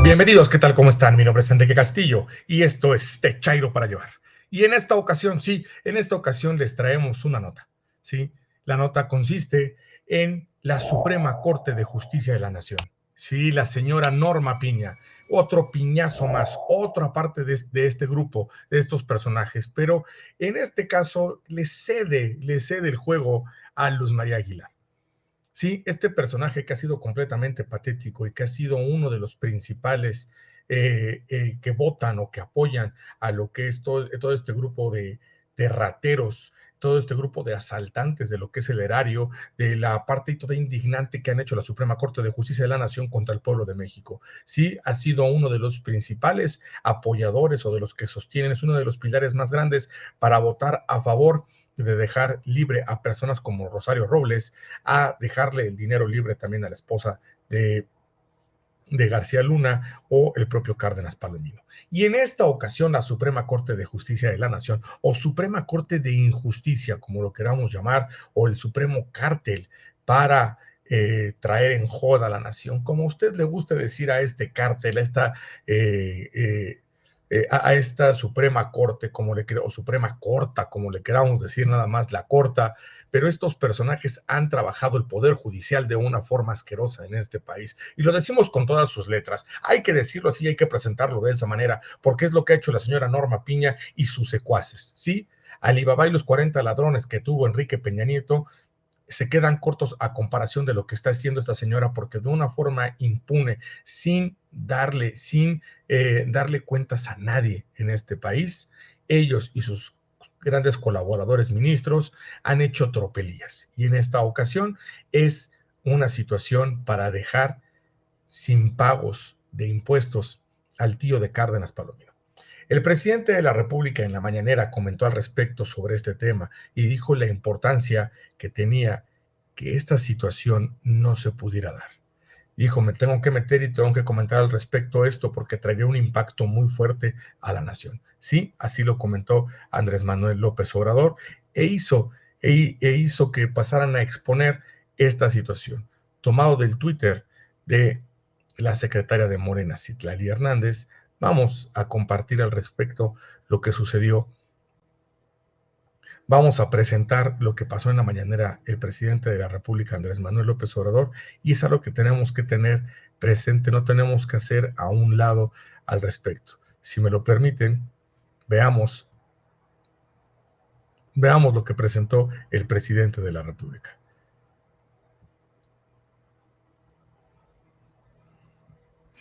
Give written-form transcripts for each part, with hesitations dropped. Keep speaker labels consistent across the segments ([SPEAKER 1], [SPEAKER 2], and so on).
[SPEAKER 1] Bienvenidos, ¿qué tal? ¿Cómo están? Mi nombre es Enrique Castillo y esto es Te Chairo para Llevar. Y en esta ocasión, les traemos una nota, ¿sí? La nota consiste en la Suprema Corte de Justicia de la Nación, ¿sí? La señora Norma Piña, otro piñazo más, otra parte de este grupo, de estos personajes, pero en este caso le cede el juego a Luz María Aguilar. Sí, este personaje que ha sido completamente patético y que ha sido uno de los principales que votan o que apoyan a lo que es todo este grupo de rateros, todo este grupo de asaltantes de lo que es el erario, de la parte toda indignante que han hecho la Suprema Corte de Justicia de la Nación contra el pueblo de México. Sí, ha sido uno de los principales apoyadores o de los que sostienen, es uno de los pilares más grandes para votar a favor de dejar libre a personas como Rosario Robles, a dejarle el dinero libre también a la esposa de García Luna o el propio Cárdenas Palomino. Y en esta ocasión la Suprema Corte de Justicia de la Nación, o Suprema Corte de Injusticia, como lo queramos llamar, o el Supremo Cártel para traer en joda a la nación, como a usted le guste decir a este cártel, a esta Suprema Corte, o Suprema Corta, como le queramos decir, nada más la corta, pero estos personajes han trabajado el poder judicial de una forma asquerosa en este país, y lo decimos con todas sus letras. Hay que decirlo así, hay que presentarlo de esa manera, porque es lo que ha hecho la señora Norma Piña y sus secuaces, ¿sí? Alibaba y los 40 ladrones que tuvo Enrique Peña Nieto se quedan cortos a comparación de lo que está haciendo esta señora, porque de una forma impune, sin darle cuentas a nadie en este país, ellos y sus grandes colaboradores ministros han hecho tropelías. Y en esta ocasión es una situación para dejar sin pagos de impuestos al tío de Cárdenas Palomino. El presidente de la República en la mañanera comentó al respecto sobre este tema y dijo la importancia que tenía que esta situación no se pudiera dar. Dijo, me tengo que meter y tengo que comentar al respecto esto porque traería un impacto muy fuerte a la nación. Sí, así lo comentó Andrés Manuel López Obrador hizo que pasaran a exponer esta situación, tomado del Twitter de la secretaria de Morena, Citlali Hernández. Vamos a compartir al respecto lo que sucedió. Vamos a presentar lo que pasó en la mañanera el presidente de la República, Andrés Manuel López Obrador, y es algo que tenemos que tener presente, no tenemos que hacer a un lado al respecto. Si me lo permiten, veamos lo que presentó el presidente de la República.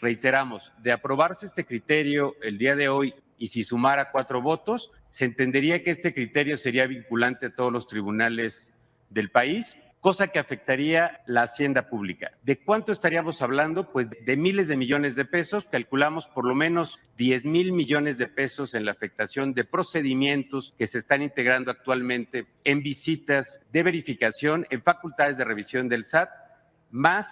[SPEAKER 2] Reiteramos, de aprobarse este criterio el día de hoy y si sumara 4 votos, se entendería que este criterio sería vinculante a todos los tribunales del país, cosa que afectaría la hacienda pública. ¿De cuánto estaríamos hablando? Pues de miles de millones de pesos, calculamos por lo menos 10,000 millones de pesos en la afectación de procedimientos que se están integrando actualmente en visitas de verificación, en facultades de revisión del SAT, más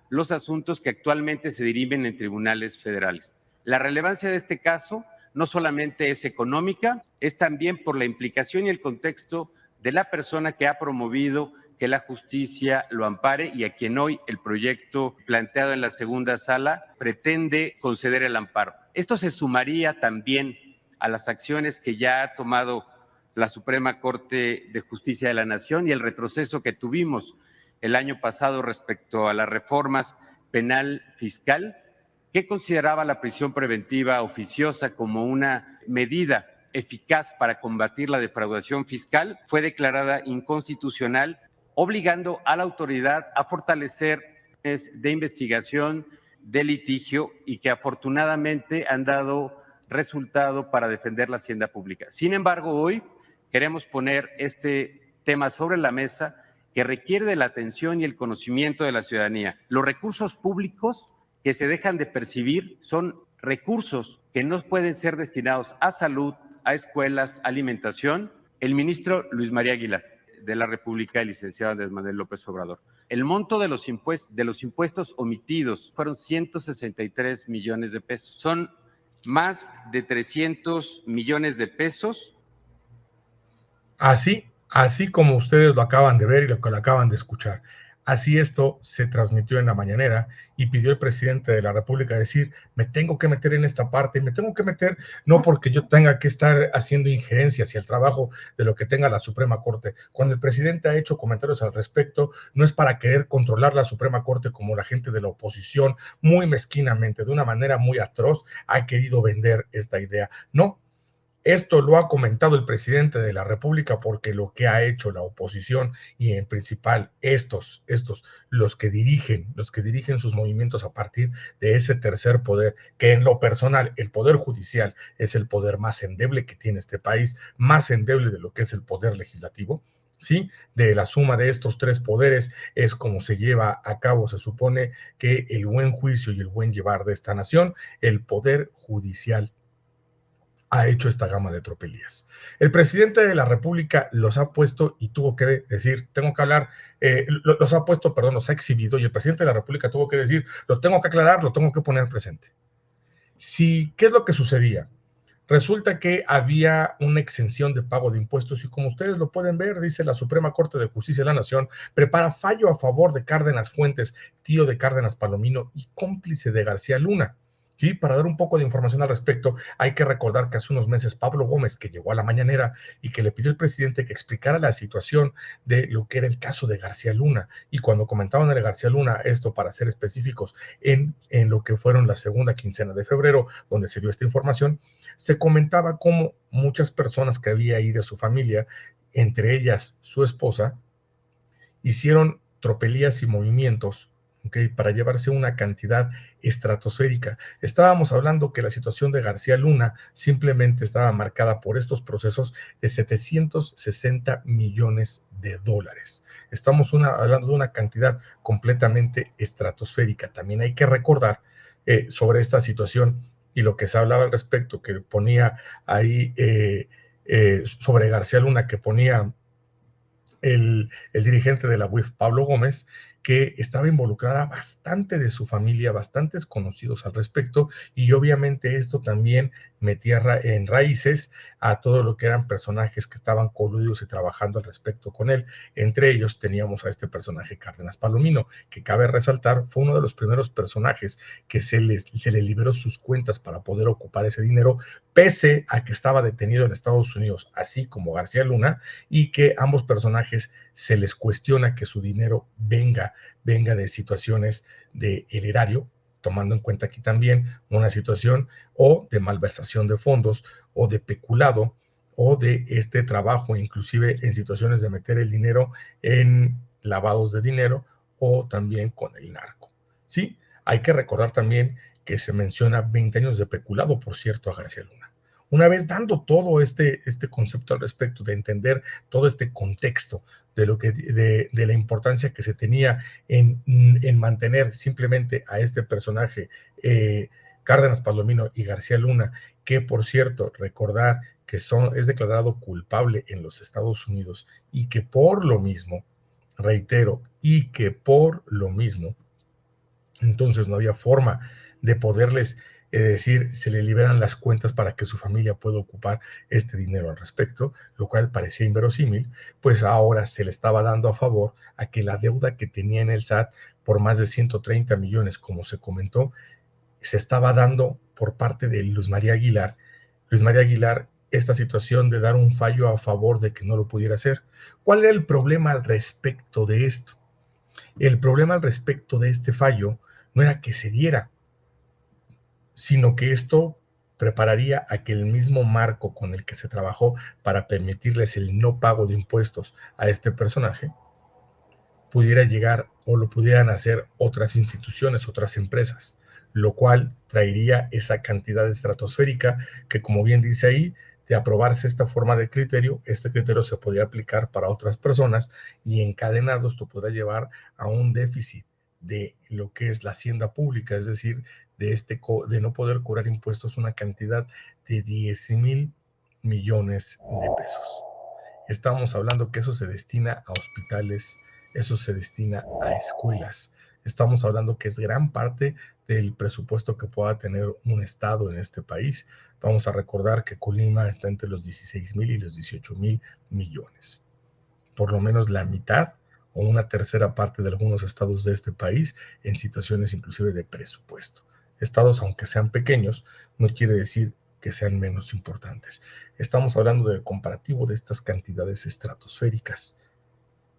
[SPEAKER 2] los asuntos que actualmente se dirimen en tribunales federales. La relevancia de este caso no solamente es económica, es también por la implicación y el contexto de la persona que ha promovido que la justicia lo ampare y a quien hoy el proyecto planteado en la segunda sala pretende conceder el amparo. Esto se sumaría también a las acciones que ya ha tomado la Suprema Corte de Justicia de la Nación y el retroceso que tuvimos el año pasado respecto a las reformas penal fiscal, que consideraba la prisión preventiva oficiosa como una medida eficaz para combatir la defraudación fiscal, fue declarada inconstitucional, obligando a la autoridad a fortalecer de investigación, de litigio y que afortunadamente han dado resultado para defender la hacienda pública. Sin embargo, hoy queremos poner este tema sobre la mesa que requiere de la atención y el conocimiento de la ciudadanía. Los recursos públicos que se dejan de percibir son recursos que no pueden ser destinados a salud, a escuelas, alimentación. El ministro Luis María Aguilar de la República, el licenciado Andrés Manuel López Obrador. El monto de los impuestos omitidos fueron 163 millones de pesos. Son más de 300 millones de pesos.
[SPEAKER 1] Así como ustedes lo acaban de ver y lo que lo acaban de escuchar. Así esto se transmitió en la mañanera y pidió el presidente de la República decir, me tengo que meter en esta parte, me tengo que meter no porque yo tenga que estar haciendo injerencia hacia el trabajo de lo que tenga la Suprema Corte. Cuando el presidente ha hecho comentarios al respecto, no es para querer controlar la Suprema Corte como la gente de la oposición muy mezquinamente, de una manera muy atroz, ha querido vender esta idea. No. Esto lo ha comentado el presidente de la República porque lo que ha hecho la oposición y en principal los que dirigen sus movimientos a partir de ese tercer poder, que en lo personal, el poder judicial es el poder más endeble que tiene este país, más endeble de lo que es el poder legislativo. ¿Sí? De la suma de estos tres poderes es como se lleva a cabo, se supone que el buen juicio y el buen llevar de esta nación, el poder judicial ha hecho esta gama de tropelías. El presidente de la República los ha puesto y tuvo que decir, tengo que hablar, los ha puesto, perdón, los ha exhibido y el presidente de la República tuvo que decir, lo tengo que aclarar, lo tengo que poner presente. Sí, ¿qué es lo que sucedía? Resulta que había una exención de pago de impuestos y como ustedes lo pueden ver, dice la Suprema Corte de Justicia de la Nación, prepara fallo a favor de Cárdenas Fuentes, tío de Cárdenas Palomino y cómplice de García Luna. Y para dar un poco de información al respecto, hay que recordar que hace unos meses Pablo Gómez, que llegó a la mañanera y que le pidió al presidente que explicara la situación de lo que era el caso de García Luna. Y cuando comentaban de García Luna, esto para ser específicos, en lo que fueron la segunda quincena de febrero, donde se dio esta información, se comentaba cómo muchas personas que había ahí de su familia, entre ellas su esposa, hicieron tropelías y movimientos, ¿okay? Para llevarse una cantidad estratosférica. Estábamos hablando que la situación de García Luna simplemente estaba marcada por estos procesos de 760 millones de dólares. Estamos hablando de una cantidad completamente estratosférica. También hay que recordar sobre esta situación y lo que se hablaba al respecto, que ponía ahí sobre García Luna, que ponía el dirigente de la UIF, Pablo Gómez, que estaba involucrada bastante de su familia, bastantes conocidos al respecto, y obviamente esto también metía en raíces a todo lo que eran personajes que estaban coludidos y trabajando al respecto con él. Entre ellos teníamos a este personaje Cárdenas Palomino, que cabe resaltar fue uno de los primeros personajes que se le liberó sus cuentas para poder ocupar ese dinero, pese a que estaba detenido en Estados Unidos, así como García Luna, y que ambos personajes se les cuestiona que su dinero venga de situaciones del erario, tomando en cuenta aquí también una situación o de malversación de fondos o de peculado o de este trabajo, inclusive en situaciones de meter el dinero en lavados de dinero o también con el narco. Sí, hay que recordar también que se menciona 20 años de peculado, por cierto, a García Luna. Una vez dando todo este concepto al respecto, de entender todo este contexto de lo que de la importancia que se tenía en mantener simplemente a este personaje, Cárdenas Palomino y García Luna, que por cierto, recordar que es declarado culpable en los Estados Unidos y que por lo mismo, reitero, y que por lo mismo, entonces no había forma de poderles decir, se le liberan las cuentas para que su familia pueda ocupar este dinero al respecto, lo cual parecía inverosímil, pues ahora se le estaba dando a favor a que la deuda que tenía en el SAT por más de 130 millones, como se comentó, se estaba dando por parte de Luis María Aguilar. Luis María Aguilar, esta situación de dar un fallo a favor de que no lo pudiera hacer. ¿Cuál era el problema al respecto de esto? El problema al respecto de este fallo no era que se diera, sino que esto prepararía a que el mismo marco con el que se trabajó para permitirles el no pago de impuestos a este personaje pudiera llegar o lo pudieran hacer otras instituciones, otras empresas, lo cual traería esa cantidad estratosférica que, como bien dice ahí, de aprobarse esta forma de criterio, este criterio se podría aplicar para otras personas y encadenado esto podrá llevar a un déficit de lo que es la hacienda pública, es decir, de no poder cobrar impuestos una cantidad de 10,000 millones de pesos. Estamos hablando que eso se destina a hospitales, eso se destina a escuelas. Estamos hablando que es gran parte del presupuesto que pueda tener un estado en este país. Vamos a recordar que Colima está entre los 16,000 y los 18,000 millones. Por lo menos la mitad o una tercera parte de algunos estados de este país en situaciones inclusive de presupuesto. Estados, aunque sean pequeños, no quiere decir que sean menos importantes. Estamos hablando del comparativo de estas cantidades estratosféricas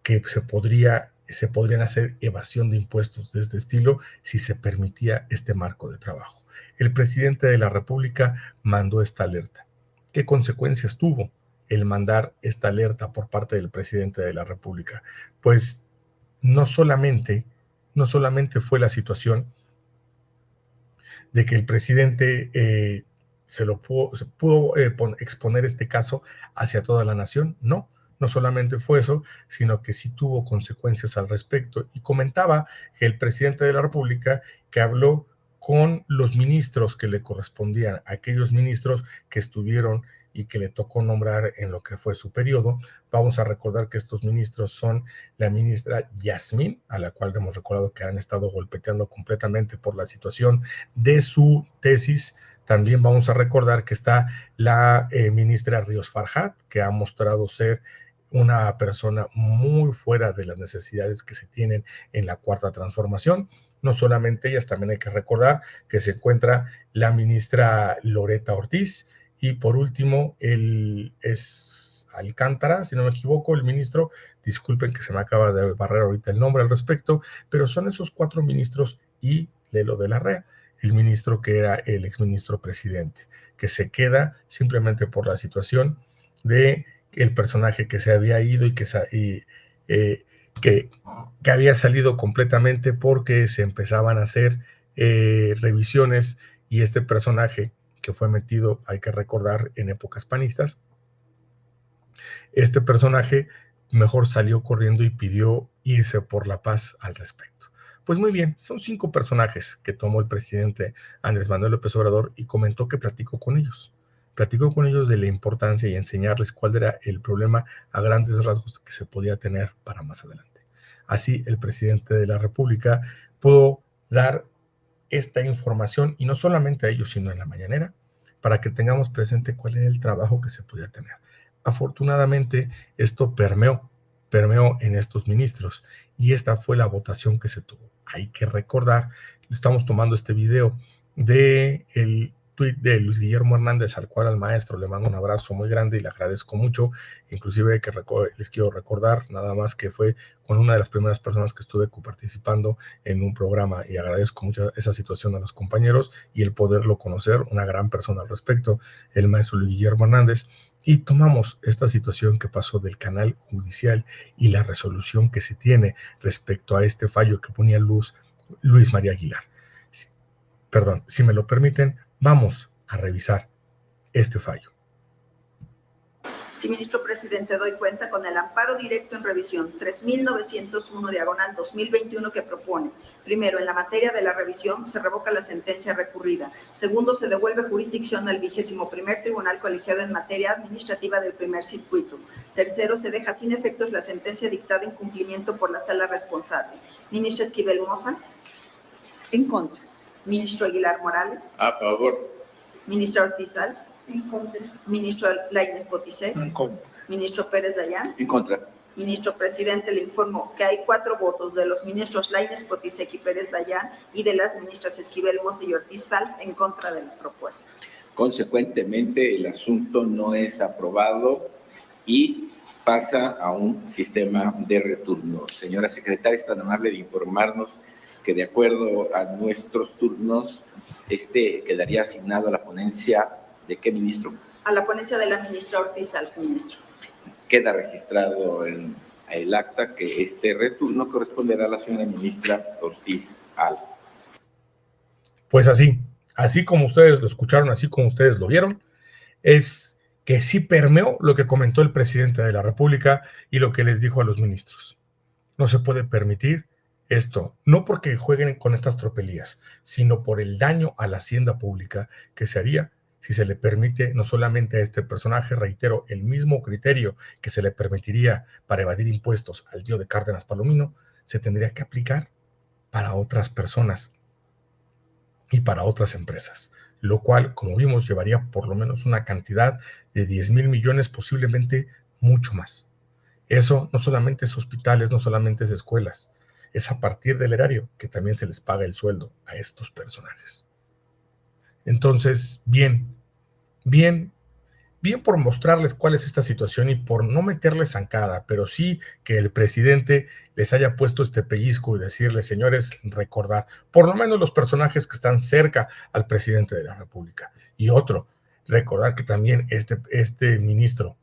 [SPEAKER 1] que se podrían hacer evasión de impuestos de este estilo si se permitía este marco de trabajo. El presidente de la República mandó esta alerta. ¿Qué consecuencias tuvo el mandar esta alerta por parte del presidente de la República? Pues no solamente fue la situación de que el presidente se pudo exponer este caso hacia toda la nación. No solamente fue eso, sino que sí tuvo consecuencias al respecto. Y comentaba que el presidente de la República, que habló con los ministros que le correspondían, aquellos ministros que estuvieron y que le tocó nombrar en lo que fue su periodo. Vamos a recordar que estos ministros son la ministra Yasmín, a la cual hemos recordado que han estado golpeteando completamente por la situación de su tesis. También vamos a recordar que está la ministra Ríos Farjat, que ha mostrado ser una persona muy fuera de las necesidades que se tienen en la Cuarta Transformación. No solamente ellas, también hay que recordar que se encuentra la ministra Loreta Ortiz, y por último, es Alcántara, si no me equivoco, el ministro, disculpen que se me acaba de barrer ahorita el nombre al respecto, pero son esos 4 ministros y Lelo de la Rea, el ministro que era el exministro presidente, que se queda simplemente por la situación de el personaje que se había ido y que había salido completamente porque se empezaban a hacer revisiones, y este personaje que fue metido, hay que recordar, en épocas panistas, este personaje mejor salió corriendo y pidió irse por la paz al respecto. Pues muy bien, son 5 personajes que tomó el presidente Andrés Manuel López Obrador y comentó que platicó con ellos. Platicó con ellos de la importancia y enseñarles cuál era el problema a grandes rasgos que se podía tener para más adelante. Así, el presidente de la República pudo dar esta información, y no solamente a ellos, sino en la mañanera, para que tengamos presente cuál era el trabajo que se podía tener. Afortunadamente, esto permeó en estos ministros, y esta fue la votación que se tuvo. Hay que recordar, estamos tomando este video de el tuit de Luis Guillermo Hernández, al cual al maestro le mando un abrazo muy grande y le agradezco mucho. Inclusive les quiero recordar nada más que fue con una de las primeras personas que estuve participando en un programa, y agradezco mucho esa situación a los compañeros y el poderlo conocer, una gran persona al respecto, el maestro Luis Guillermo Hernández. Y tomamos esta situación que pasó del canal judicial y la resolución que se tiene respecto a este fallo que ponía luz Luis María Aguilar. Si me lo permiten, vamos a revisar este fallo.
[SPEAKER 3] Sí, ministro presidente, doy cuenta con el amparo directo en revisión 3901/2021 que propone: primero, en la materia de la revisión se revoca la sentencia recurrida; segundo, se devuelve jurisdicción al 21º Tribunal Colegiado en materia administrativa del primer circuito; tercero, se deja sin efectos la sentencia dictada en cumplimiento por la sala responsable. Ministra Esquivel Moza. En contra. Ministro Aguilar Morales.
[SPEAKER 2] A favor.
[SPEAKER 3] Ministra Ortiz Salf.
[SPEAKER 4] En contra.
[SPEAKER 3] Ministro Lainez Potisek.
[SPEAKER 1] En contra.
[SPEAKER 3] Ministro Pérez Dayán.
[SPEAKER 2] En contra.
[SPEAKER 3] Ministro presidente, le informo que hay 4 votos de los ministros Lainez Potisek y Pérez Dayán y de las ministras Esquivel Moza y Ortiz Salf en contra de la propuesta.
[SPEAKER 5] Consecuentemente, el asunto no es aprobado y pasa a un sistema de returno. Señora secretaria, es tan amable de informarnos que de acuerdo a nuestros turnos, quedaría asignado a la ponencia ¿de qué ministro?
[SPEAKER 3] A la ponencia de la ministra Ortiz Salf, ministro.
[SPEAKER 5] Queda registrado en el acta que este returno corresponderá a la señora ministra Ortiz Salf.
[SPEAKER 1] Pues así como ustedes lo escucharon, así como ustedes lo vieron, es que sí permeó lo que comentó el presidente de la República y lo que les dijo a los ministros. No se puede permitir esto, no porque jueguen con estas tropelías, sino por el daño a la hacienda pública que se haría si se le permite no solamente a este personaje, reitero, el mismo criterio que se le permitiría para evadir impuestos al tío de Cárdenas Palomino, se tendría que aplicar para otras personas y para otras empresas, lo cual, como vimos, llevaría por lo menos una cantidad de 10,000 millones, posiblemente mucho más. Eso no solamente es hospitales, no solamente es escuelas, es a partir del erario que también se les paga el sueldo a estos personajes. Entonces, bien por mostrarles cuál es esta situación y por no meterles zancada, pero sí que el presidente les haya puesto este pellizco y decirles, señores, recordar, por lo menos los personajes que están cerca al presidente de la República. Y otro, recordar que también este ministro,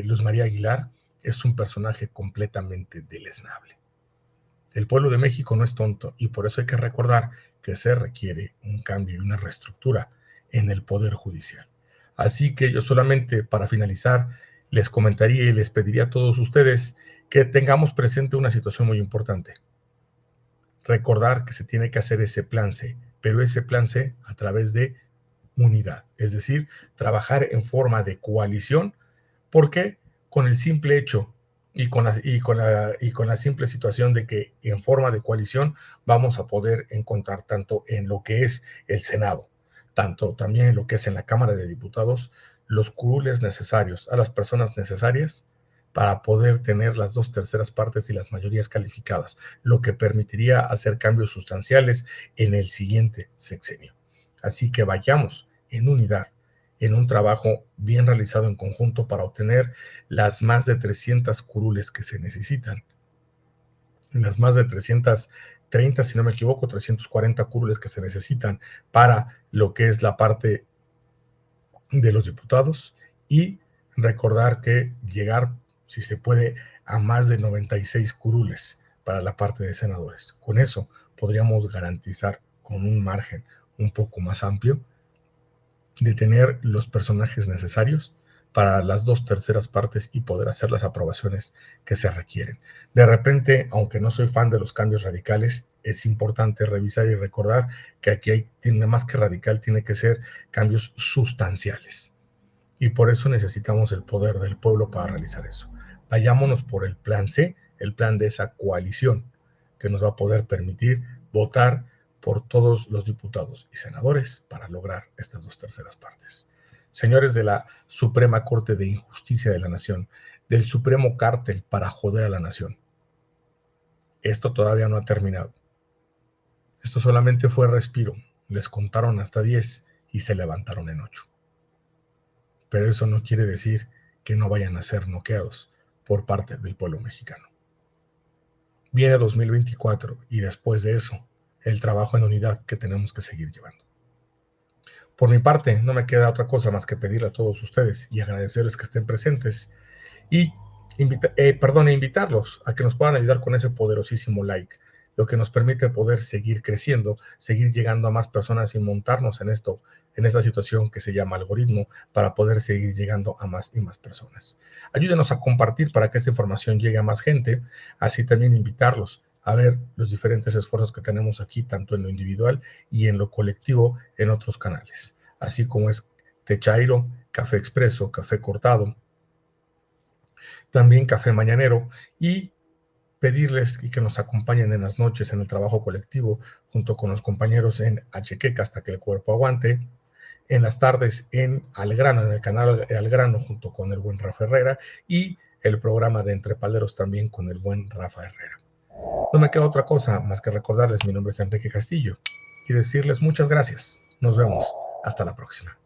[SPEAKER 1] Luz María Aguilar, es un personaje completamente deleznable. El pueblo de México no es tonto y por eso hay que recordar que se requiere un cambio y una reestructura en el Poder Judicial. Así que yo solamente para finalizar les comentaría y les pediría a todos ustedes que tengamos presente una situación muy importante. Recordar que se tiene que hacer ese plan C, pero ese plan C a través de unidad, es decir, trabajar en forma de coalición, porque con el simple hecho y con la simple situación de que en forma de coalición vamos a poder encontrar tanto en lo que es el Senado, tanto también en lo que es en la Cámara de Diputados, los curules necesarios, a las personas necesarias para poder tener las 2/3 partes y las mayorías calificadas, lo que permitiría hacer cambios sustanciales en el siguiente sexenio. Así que vayamos en unidad, en un trabajo bien realizado en conjunto para obtener las más de 300 curules que se necesitan, las más de 330, si no me equivoco, 340 curules que se necesitan para lo que es la parte de los diputados y recordar que llegar, si se puede, a más de 96 curules para la parte de senadores. Con eso podríamos garantizar con un margen un poco más amplio de tener los personajes necesarios para las 2/3 partes y poder hacer las aprobaciones que se requieren. De repente, aunque no soy fan de los cambios radicales, es importante revisar y recordar que aquí tiene más que radical, tiene que ser cambios sustanciales. Y por eso necesitamos el poder del pueblo para realizar eso. Vayámonos por el plan C, el plan de esa coalición que nos va a poder permitir votar por todos los diputados y senadores para lograr estas 2/3 partes. Señores de la Suprema Corte de Injusticia de la Nación, del Supremo Cártel para joder a la nación, esto todavía no ha terminado. Esto solamente fue respiro. Les contaron hasta 10 y se levantaron en 8. Pero eso no quiere decir que no vayan a ser noqueados por parte del pueblo mexicano. Viene 2024 y después de eso, el trabajo en unidad que tenemos que seguir llevando. Por mi parte, no me queda otra cosa más que pedirle a todos ustedes y agradecerles que estén presentes y invitarlos a que nos puedan ayudar con ese poderosísimo like, lo que nos permite poder seguir creciendo, seguir llegando a más personas y montarnos en esta situación que se llama algoritmo para poder seguir llegando a más y más personas. Ayúdenos a compartir para que esta información llegue a más gente, así también invitarlos a ver los diferentes esfuerzos que tenemos aquí, tanto en lo individual y en lo colectivo en otros canales, así como es Techairo, Café Expreso, Café Cortado, también Café Mañanero, y pedirles y que nos acompañen en las noches en el trabajo colectivo junto con los compañeros en Achequeca hasta que el cuerpo aguante, en las tardes en Al Grano, en el canal Al Grano junto con el buen Rafa Herrera y el programa de Entre Palderos también con el buen Rafa Herrera. No me queda otra cosa más que recordarles, mi nombre es Enrique Castillo y decirles muchas gracias. Nos vemos. Hasta la próxima.